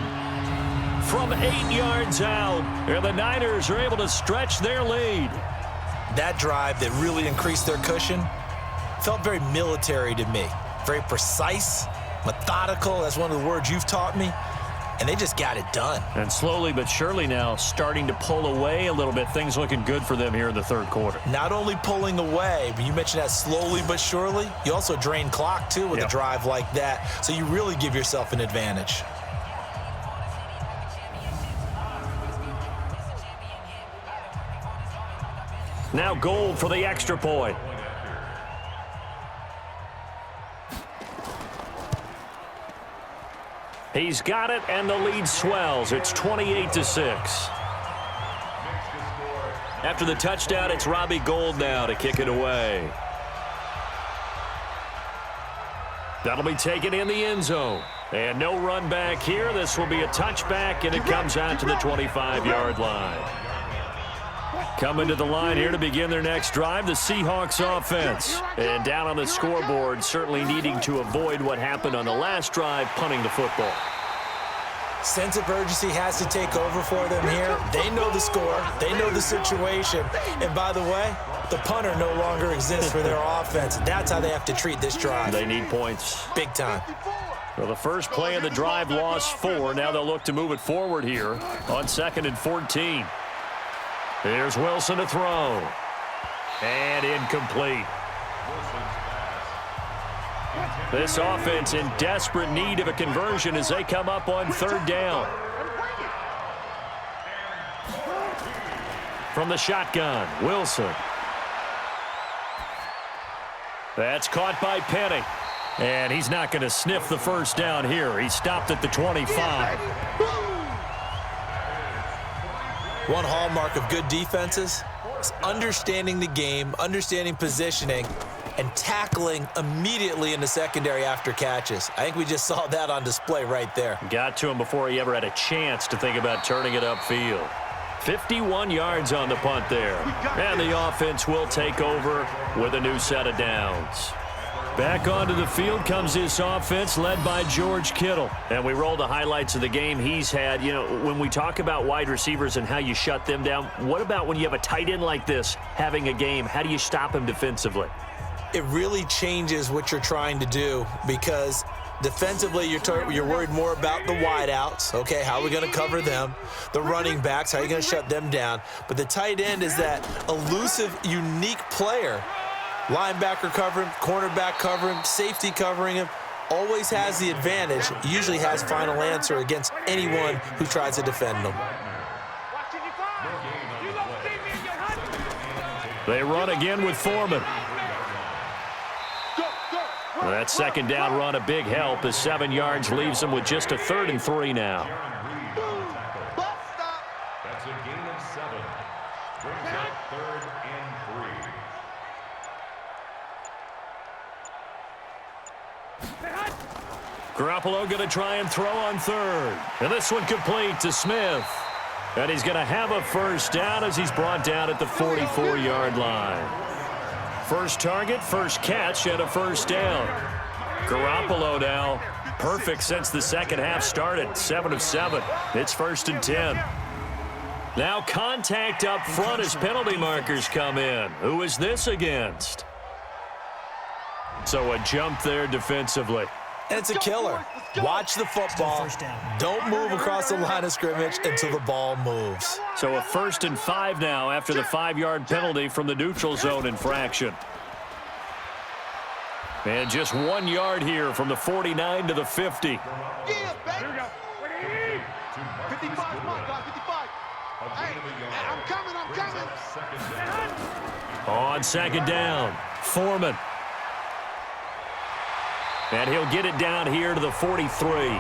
From 8 yards out, and the Niners are able to stretch their lead. That drive that really increased their cushion felt very military to me. Very precise, methodical. That's one of the words you've taught me. And they just got it done. And slowly but surely now starting to pull away a little bit. Things looking good for them here in the 3rd quarter. Not only pulling away, but you mentioned that slowly but surely. You also drain clock, too, with a drive like that. So you really give yourself an advantage. Now Gold for the extra point. He's got it, and the lead swells. It's 28-6. After the touchdown, it's Robbie Gould now to kick it away. That'll be taken in the end zone. And no run back here. This will be a touchback, and it comes out to the 25-yard line. Coming to the line here to begin their next drive, the Seahawks offense. And down on the scoreboard, certainly needing to avoid what happened on the last drive, punting the football. Sense of urgency has to take over for them here. They know the score. They know the situation. And by the way, the punter no longer exists for their offense. That's how they have to treat this drive. They need points. Big time. Well, the first play of the drive lost 4. Now they'll look to move it forward here on 2nd and 14. Here's Wilson to throw. And incomplete. This offense in desperate need of a conversion as they come up on 3rd down. From the shotgun, Wilson. That's caught by Penny. And he's not going to sniff the first down here. He stopped at the 25. One hallmark of good defenses is understanding the game, understanding positioning, and tackling immediately in the secondary after catches. I think we just saw that on display right there. Got to him before he ever had a chance to think about turning it upfield. 51 yards on the punt there. And the offense will take over with a new set of downs. Back onto the field comes this offense led by George Kittle. And we roll the highlights of the game he's had. You know, when we talk about wide receivers and how you shut them down, what about when you have a tight end like this having a game? How do you stop him defensively? It really changes what you're trying to do because defensively you're worried more about the wideouts. Okay, how are we going to cover them? The running backs, how are you going to shut them down? But the tight end is that elusive, unique player. Linebacker cover him, cornerback cover him, safety covering him. Always has the advantage. Usually has final answer against anyone who tries to defend him. They run again with Foreman. That second down run a big help as 7 yards leaves them with just a 3rd and 3 now. That's a gain of 7. Brings up 3rd and 3. Garoppolo going to try and throw on 3rd. And this one complete to Smith. And he's going to have a first down as he's brought down at the 44-yard line. First target, first catch, and a first down. Garoppolo now, perfect since the second half started. 7 of 7. It's 1st and 10. Now contact up front as penalty markers come in. Who is this against? So a jump there defensively. And it's a killer. Watch the football. Don't move across the line of scrimmage until the ball moves. So a 1st and 5 now after the 5-yard penalty from the neutral zone infraction. And just 1 yard here from the 49 to the 50. Yeah, baby. Here we go. 55, come on, guys, 55. Hey, I'm coming. On 2nd down, Foreman. And he'll get it down here to the 43. Here we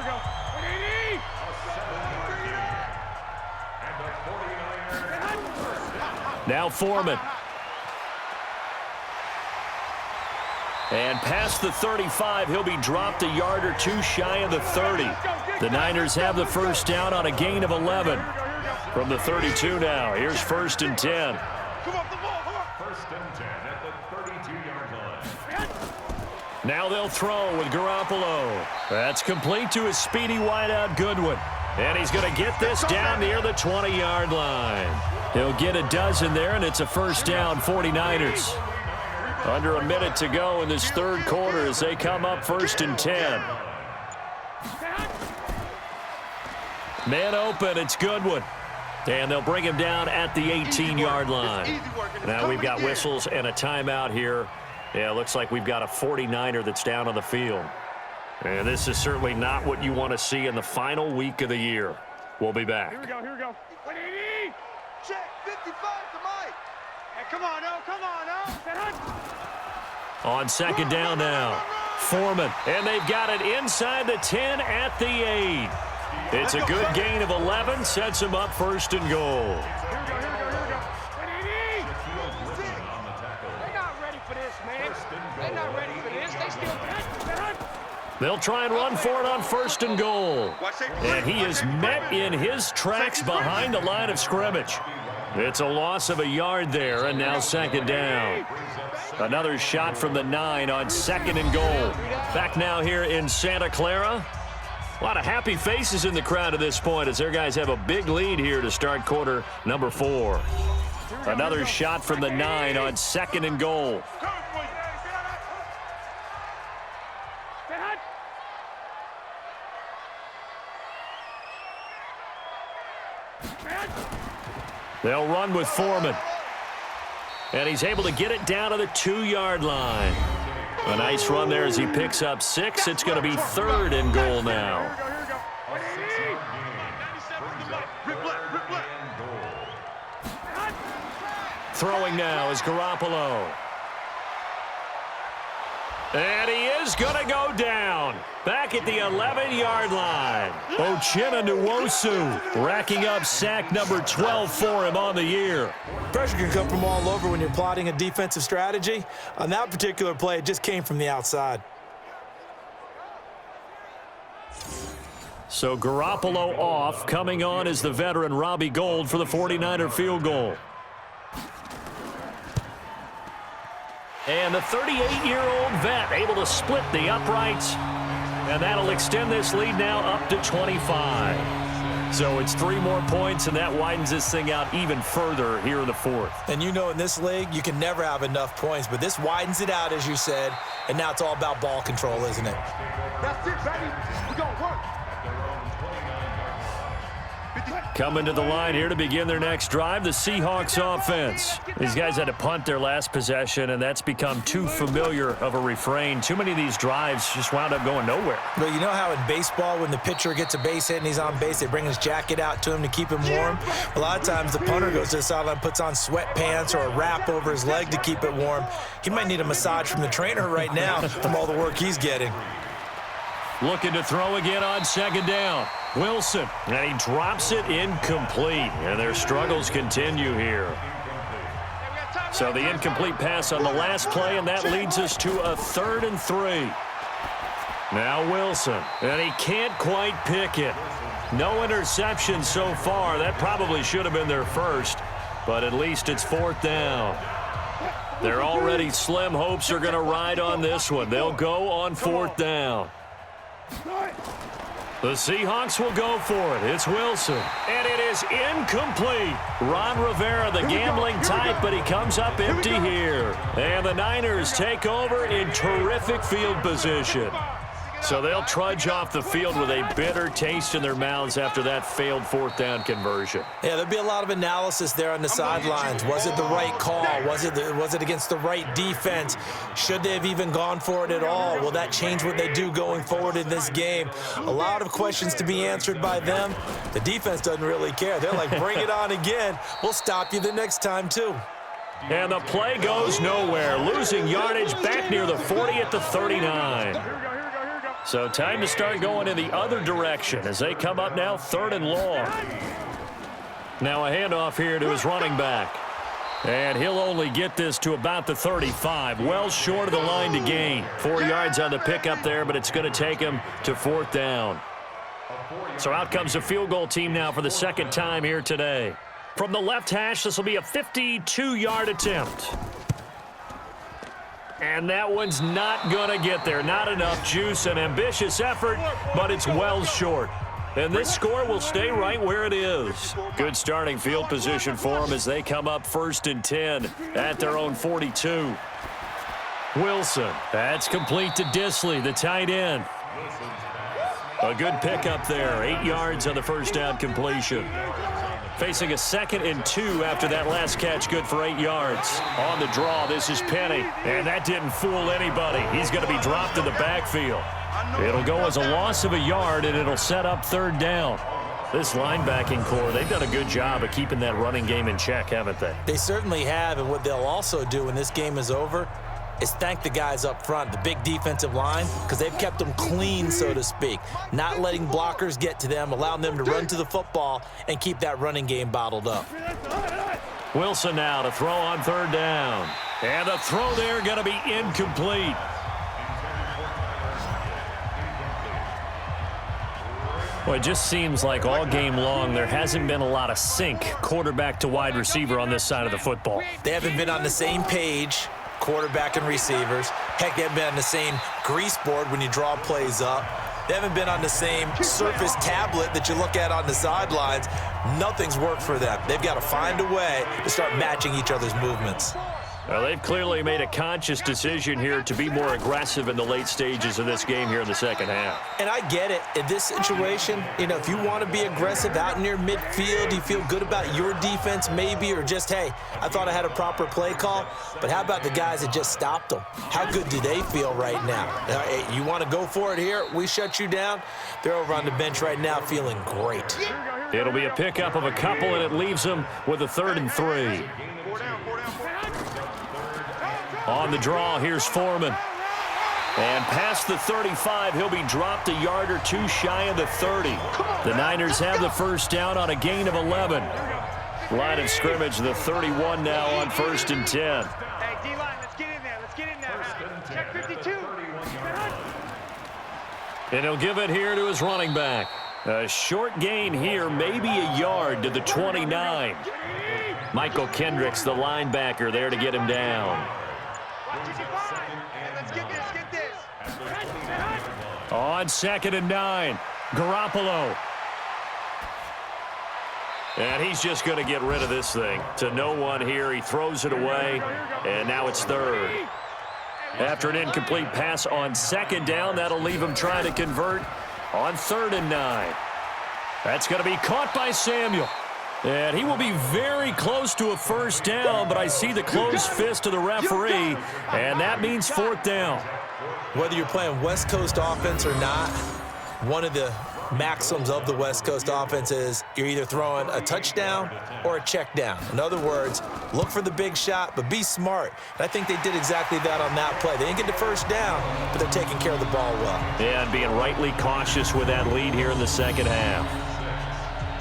go. Now Foreman. And past the 35, he'll be dropped a yard or two shy of the 30. The Niners have the first down on a gain of 11. From the 32 now, here's 1st and 10. First and 10 at the 32-yard line. Now they'll throw with Garoppolo. That's complete to his speedy wideout Goodwin. And he's going to get this down near the 20-yard line. He'll get a dozen there, and it's a first down, 49ers. Under a minute to go in this 3rd quarter as they come up 1st and 10. Man open, it's Goodwin. And they'll bring him down at the 18-yard line. Now we've got whistles and a timeout here. Yeah, it looks like we've got a 49er that's down on the field. And this is certainly not what you want to see in the final week of the year. We'll be back. Here we go. 180. Check, 55 to Mike. Hey, come on, On 2nd down now, Foreman. And they've got it inside the 10 at the 8. It's a good gain of 11, sets them up 1st and goal. Here we go. 180. They're not ready for this, man. They're not ready for this. They still They'll try and run for it on 1st and goal. And he is met in his tracks behind the line of scrimmage. It's a loss of a yard there, and now 2nd down. Another shot from the 9 on 2nd and goal. Back now here in Santa Clara. A lot of happy faces in the crowd at this point as their guys have a big lead here to start quarter number 4. Another shot from the 9 on 2nd and goal. They'll run with Foreman. And he's able to get it down to the 2-yard line. A nice run there as he picks up 6. It's going to be 3rd and goal now. Throwing now is Garoppolo. And he is going to go down. Back at the 11-yard line. Uchenna Nwosu racking up sack number 12 for him on the year. Pressure can come from all over when you're plotting a defensive strategy. On that particular play, it just came from the outside. So Garoppolo off. Coming on is the veteran Robbie Gould for the 49er field goal. And the 38-year-old vet able to split the uprights. And that'll extend this lead now up to 25. So it's 3 more points, and that widens this thing out even further here in the 4th. And you know in this league, you can never have enough points, but this widens it out, as you said, and now it's all about ball control, isn't it? That's it, baby. We're going to work. Coming to the line here to begin their next drive, the Seahawks offense. These guys had to punt their last possession, and that's become too familiar of a refrain. Too many of these drives just wound up going nowhere. But you know how in baseball, when the pitcher gets a base hit and he's on base, they bring his jacket out to him to keep him warm? A lot of times the punter goes to the sideline, puts on sweatpants or a wrap over his leg to keep it warm. He might need a massage from the trainer right now from all the work he's getting. Looking to throw again on 2nd down. Wilson, and he drops it incomplete. And their struggles continue here. So the incomplete pass on the last play, and that leads us to a 3rd and 3. Now Wilson, and he can't quite pick it. No interception so far. That probably should have been their first, but at least it's 4th down. Their already slim hopes are going to ride on this one. They'll go on 4th down. The Seahawks will go for it. It's Wilson. And it is incomplete. Ron Rivera, the gambling type, but he comes up empty here. And the Niners take over in terrific field position. So they'll trudge off the field with a bitter taste in their mouths after that failed fourth down conversion. Yeah, there'll be a lot of analysis there on the sidelines. Was it the right call? Was it against the right defense? Should they have even gone for it at all? Will that change what they do going forward in this game? A lot of questions to be answered by them. The defense doesn't really care. They're like, bring it on again. We'll stop you the next time, too. And the play goes nowhere. Losing yardage back near the 40 at the 39. So time to start going in the other direction as they come up now 3rd and long. Now a handoff here to his running back. And he'll only get this to about the 35. Well short of the line to gain. 4 yards on the pickup there, but it's going to take him to 4th down. So out comes the field goal team now for the second time here today. From the left hash, this will be a 52-yard attempt. And that one's not going to get there. Not enough juice. An ambitious effort, but it's well short. And this score will stay right where it is. Good starting field position for them as they come up 1st and 10 at their own 42. Wilson, that's complete to Disley, the tight end. A good pickup there. 8 yards on the first down completion. Facing a 2nd and 2 after that last catch, good for 8 yards. On the draw, this is Penny, and that didn't fool anybody. He's going to be dropped in the backfield. It'll go as a loss of a yard, and it'll set up 3rd down. This linebacking core, they've done a good job of keeping that running game in check, haven't they? They certainly have, and what they'll also do when this game is over is thank the guys up front, the big defensive line, because they've kept them clean, so to speak, not letting blockers get to them, allowing them to run to the football and keep that running game bottled up. Wilson now to throw on 3rd down. And the throw there going to be incomplete. Well, it just seems like all game long there hasn't been a lot of sync quarterback to wide receiver on this side of the football. They haven't been on the same page, quarterback and receivers. Heck, they haven't been on the same grease board when you draw plays up. They haven't been on the same Surface tablet that you look at on the sidelines. Nothing's worked for them. They've got to find a way to start matching each other's movements. Well, they've clearly made a conscious decision here to be more aggressive in the late stages of this game here in the second half. And I get it. In this situation, if you want to be aggressive out near midfield, you feel good about your defense maybe, or just, hey, I thought I had a proper play call. But how about the guys that just stopped them? How good do they feel right now? You want to go for it here? We shut you down? They're over on the bench right now feeling great. It'll be a pickup of a couple, and it leaves them with a 3rd and 3. On the draw, here's Foreman. And past the 35, he'll be dropped a yard or two shy of the 30. The Niners have the first down on a gain of 11. Line of scrimmage, the 31 now on 1st and 10. Hey, D-line, let's get in there. Let's get in there. Check 52. And he'll give it here to his running back. A short gain here, maybe a yard to the 29. Michael Kendricks, the linebacker, there to get him down. On 2nd and 9, Garoppolo. And he's just going to get rid of this thing. To no one here, he throws it away, and now it's 3rd. After an incomplete pass on 2nd down, that'll leave him trying to convert on 3rd and 9. That's going to be caught by Samuel. And he will be very close to a first down, but I see the closed fist of the referee, and that means 4th down. Whether you're playing West Coast offense or not, one of the maxims of the West Coast offense is you're either throwing a touchdown or a check down. In other words, look for the big shot, but be smart. And I think they did exactly that on that play. They didn't get the first down, but they're taking care of the ball well. Yeah, and being rightly cautious with that lead here in the second half.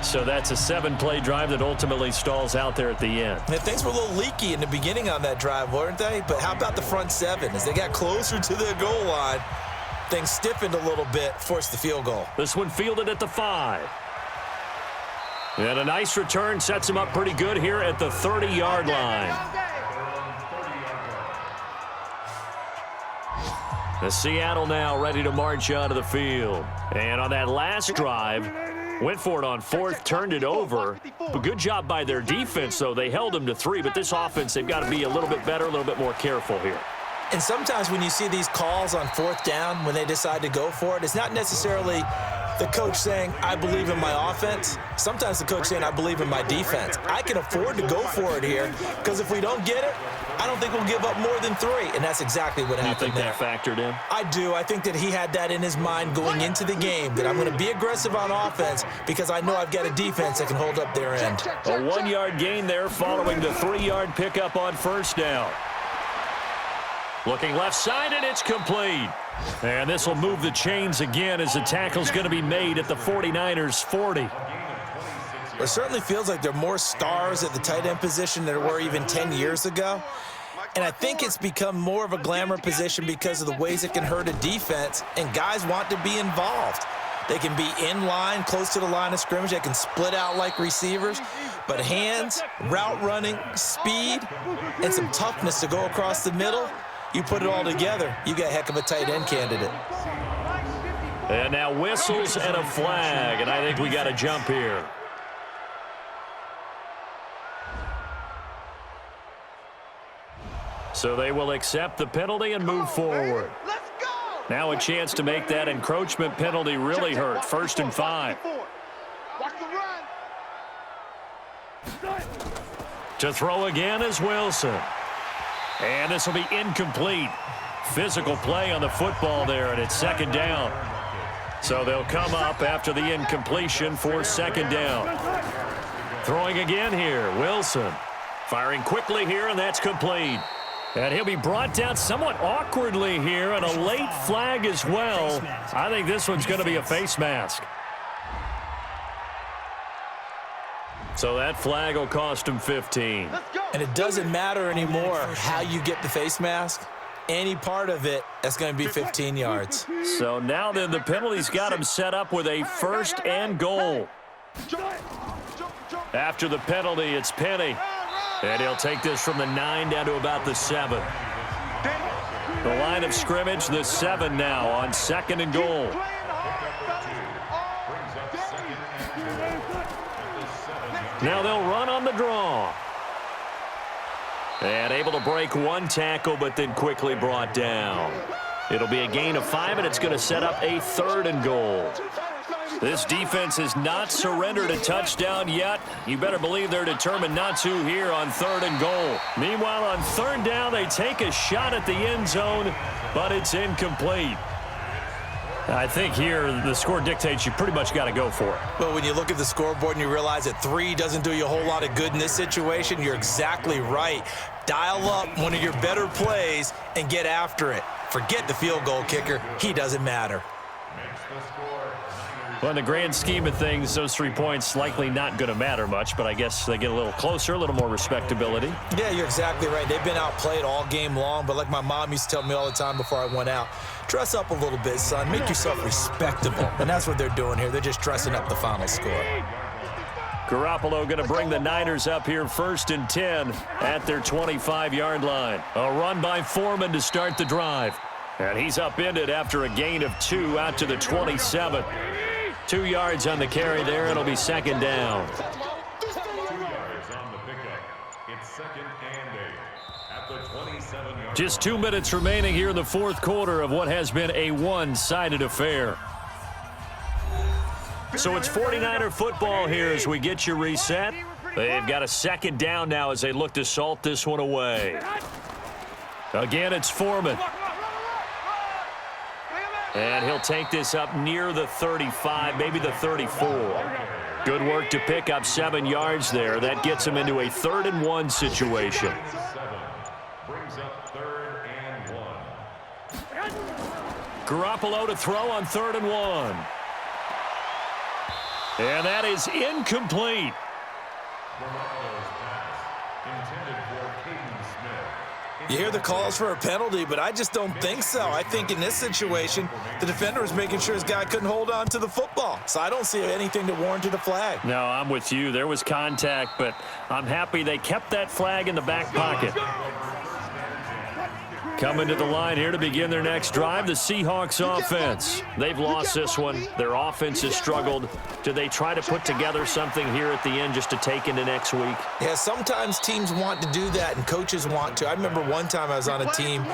So that's a 7-play drive that ultimately stalls out there at the end. And things were a little leaky in the beginning on that drive, weren't they? But how about the front 7? As they got closer to the goal line, things stiffened a little bit, forced the field goal. This one fielded at the 5. And a nice return sets him up pretty good here at the 30-yard line. The Seattle now ready to march onto the field. And on that last drive, went for it on fourth, turned it over. But good job by their defense, though. They held them to 3, but this offense, they've got to be a little bit better, a little bit more careful here. And sometimes when you see these calls on fourth down, when they decide to go for it, it's not necessarily the coach saying, I believe in my offense. Sometimes the coach saying, I believe in my defense. I can afford to go for it here because if we don't get it, I don't think we'll give up more than 3. And that's exactly what happened there. You think that factored in? I do. I think that he had that in his mind going into the game, that I'm going to be aggressive on offense because I know I've got a defense that can hold up their end. A 1-yard gain there following the 3-yard pickup on first down. Looking left side, and it's complete. And this will move the chains again as the tackle's going to be made at the 49ers' 40. It certainly feels like there are more stars at the tight end position than there were even 10 years ago. And I think it's become more of a glamour position because of the ways it can hurt a defense, and guys want to be involved. They can be in line, close to the line of scrimmage. They can split out like receivers. But hands, route running, speed, and some toughness to go across the middle, you put it all together, you got a heck of a tight end candidate. And now whistles and a flag, and I think we got a jump here. So they will accept the penalty and move forward. Now a chance to make that encroachment penalty really hurt. 1st and 5. To throw again is Wilson. And this will be incomplete. Physical play on the football there, and it's 2nd down. So they'll come up after the incompletion for 2nd down. Throwing again here, Wilson. Firing quickly here, and that's complete. And he'll be brought down somewhat awkwardly here, and a late flag as well. I think this one's going to be a face mask. So that flag will cost him 15. And it doesn't matter anymore how you get the face mask. Any part of it, that's going to be 15 yards. So now then the penalty's got him set up with a 1st and goal. After the penalty, it's Penny. And he'll take this from the 9 down to about the 7. The line of scrimmage, the 7 now on 2nd and goal. Now they'll run on the draw. And able to break 1 tackle, but then quickly brought down. It'll be a gain of 5, and it's going to set up a 3rd and goal. This defense has not surrendered a touchdown yet. You better believe they're determined not to here on 3rd and goal. Meanwhile, on 3rd down, they take a shot at the end zone, but it's incomplete. I think here the score dictates you pretty much got to go for it. Well, when you look at the scoreboard and you realize that 3 doesn't do you a whole lot of good in this situation, you're exactly right. Dial up one of your better plays and get after it. Forget the field goal kicker. He doesn't matter. Well, in the grand scheme of things, those 3 points likely not going to matter much, but I guess they get a little closer, a little more respectability. Yeah, you're exactly right. They've been outplayed all game long, but like my mom used to tell me all the time before I went out, dress up a little bit, son. Make yourself respectable. And that's what they're doing here. They're just dressing up the final score. Garoppolo going to bring the Niners up here 1st and 10 at their 25-yard line. A run by Foreman to start the drive. And he's upended after a gain of 2 out to the 27. 2 yards on the carry there. It'll be 2nd down. 2 yards on the pickup. It's 2nd and 8 at the 27-yard. Just 2 minutes remaining here in the 4th quarter of what has been a one-sided affair. So it's 49er football here as we get you reset. They've got a 2nd down now as they look to salt this one away. Again, it's Foreman. And he'll take this up near the 35, maybe the 34. Good work to pick up 7 yards there. That gets him into a 3rd and 1 situation. 7 brings up 3rd and 1. Garoppolo to throw on 3rd and 1. And that is incomplete. Garoppolo's pass intended for Caden Smith. You hear the calls for a penalty, but I just don't think so. I think in this situation, the defender was making sure his guy couldn't hold on to the football. So I don't see anything to warrant a flag. No, I'm with you. There was contact, but I'm happy they kept that flag in the back pocket. Coming to the line here to begin their next drive, the Seahawks offense. They've lost this one. Their offense has struggled. Do they try to put together something here at the end just to take into next week? Yeah, sometimes teams want to do that and coaches want to. I remember one time I was on a team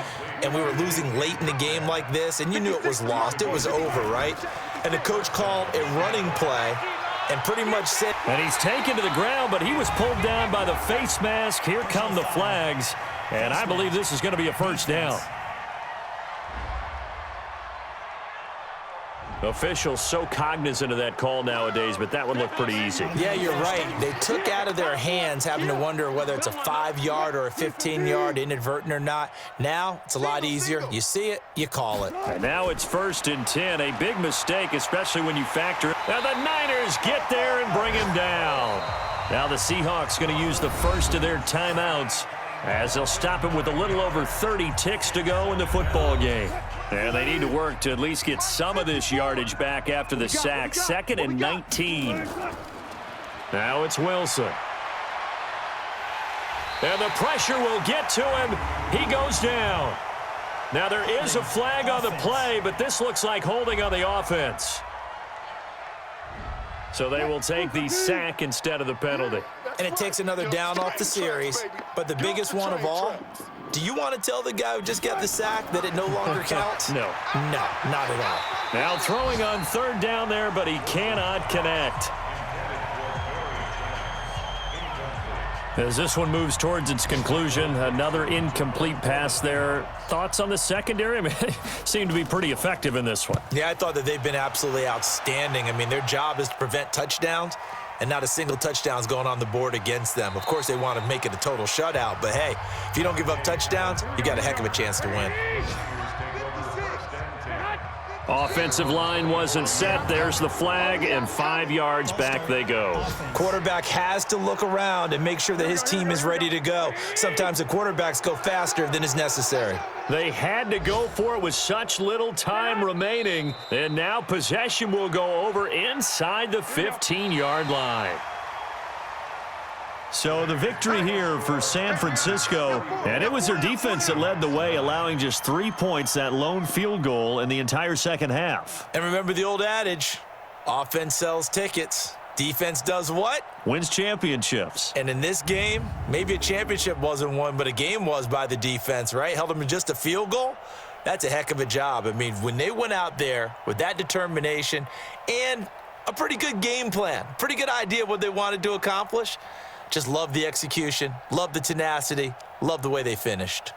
and we were losing late in the game like this, and you knew it was lost. It was over, right? And the coach called a running play and pretty much said... And he's taken to the ground, but he was pulled down by the face mask. Here come the flags. And I believe this is going to be a first down. Officials so cognizant of that call nowadays, but that would look pretty easy. Yeah, you're right. They took out of their hands having to wonder whether it's a 5-yard or a 15-yard, inadvertent or not. Now, it's a lot easier. You see it, you call it. And now it's 1st and 10. A big mistake, especially when you factor. Now the Niners get there and bring him down. Now the Seahawks going to use the first of their timeouts, as they'll stop him with a little over 30 ticks to go in the football game. And they need to work to at least get some of this yardage back after the sack. 2nd and 19. Now it's Wilson. And the pressure will get to him. He goes down. Now there is a flag on the play, but this looks like holding on the offense. So they will take the sack instead of the penalty. And it takes another down off the series. But the biggest one of all, do you want to tell the guy who just got the sack that it no longer counts? No. No, not at all. Now throwing on 3rd down there, but he cannot connect. As this one moves towards its conclusion, another incomplete pass there. Thoughts on the secondary? I mean, they seem to be pretty effective in this one. Yeah, I thought that they've been absolutely outstanding. I mean, their job is to prevent touchdowns, and not a single touchdown's going on the board against them. Of course, they want to make it a total shutout, but hey, if you don't give up touchdowns, you got a heck of a chance to win. Offensive line wasn't set. There's the flag, and 5 yards back they go. Quarterback has to look around and make sure that his team is ready to go. Sometimes the quarterbacks go faster than is necessary. They had to go for it with such little time remaining, and now possession will go over inside the 15-yard line. So the victory here for San Francisco, and it was their defense that led the way, allowing just 3 points, that lone field goal in the entire second half. And remember the old adage, offense sells tickets. Defense does what? Wins championships. And in this game, maybe a championship wasn't won, but a game was by the defense, right? Held them to just a field goal. That's a heck of a job. I mean, when they went out there with that determination and a pretty good game plan, pretty good idea of what they wanted to accomplish, just love the execution, love the tenacity, love the way they finished.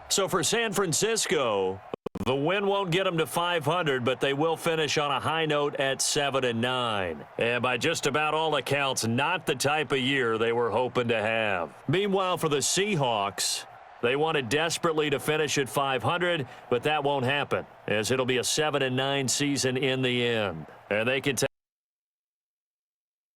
So for San Francisco, the win won't get them to 500, but they will finish on a high note at 7-9. And by just about all accounts, not the type of year they were hoping to have. Meanwhile, for the Seahawks, they wanted desperately to finish at 500, but that won't happen, as it'll be a 7-9 season in the end. And they can take